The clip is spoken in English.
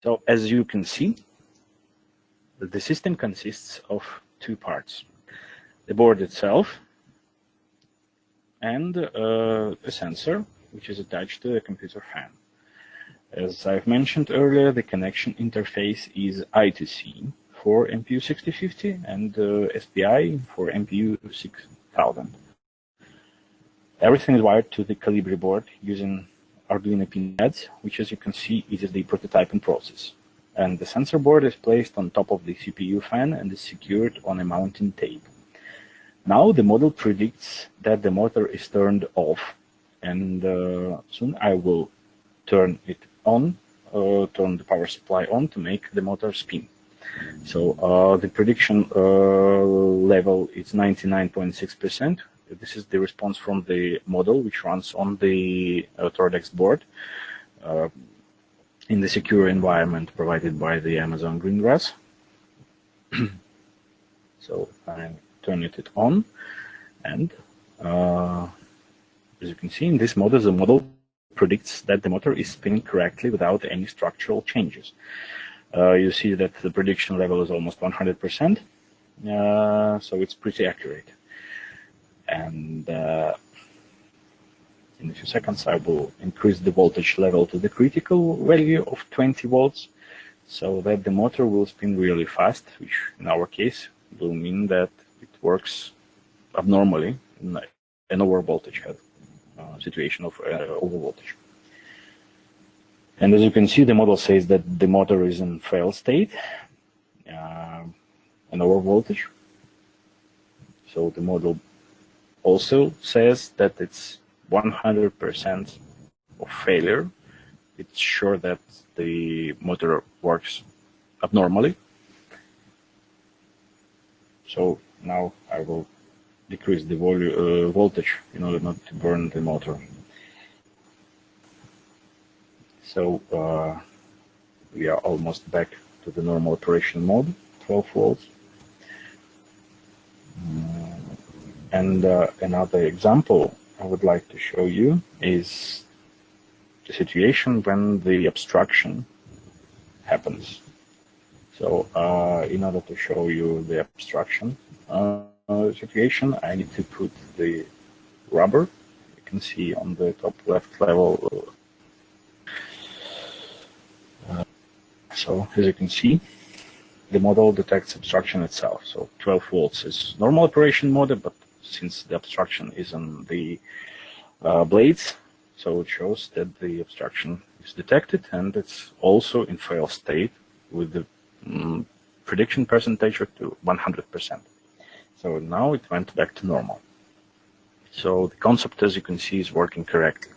So as you can see, the system consists of two parts: the board itself and a sensor, which is attached to a computer fan. As I've mentioned earlier, the connection interface is I2C for MPU 6050 and SPI for MPU 6000. Everything is wired to the Calibri board using Arduino pins, which, as you can see, is the prototyping process. And the sensor board is placed on top of the CPU fan and is secured on a mounting tape. Now the model predicts that the motor is turned off, and soon I will turn it on, turn the power supply on to make the motor spin. So the prediction level is 99.6%. This is the response from the model, which runs on the Toradex board in the secure environment provided by the Amazon Greengrass. So I'm turning it on, and as you can see in this model, the model predicts that the motor is spinning correctly without any structural changes. You see that the prediction level is almost 100%, so it's pretty accurate. And in a few seconds, I will increase the voltage level to the critical value of 20 volts, so that the motor will spin really fast, which in our case will mean that it works abnormally in an overvoltage situation of overvoltage. And as you can see, the model says that the motor is in fail state, an overvoltage. So the model also says that it's 100% of failure. It's sure that the motor works abnormally. So now I will decrease the voltage in order not to burn the motor. So we are almost back to the normal operation mode, 12 volts. And another example I would like to show you is the situation when the obstruction happens. So in order to show you the obstruction situation, I need to put the rubber. You can see on the top left level. So as you can see, the model detects obstruction itself. So 12 volts is normal operation mode, but since the obstruction is on the blades, so it shows that the obstruction is detected, and it's also in fail state with the prediction percentage to 100%. So now it went back to normal. So the concept, as you can see, is working correctly.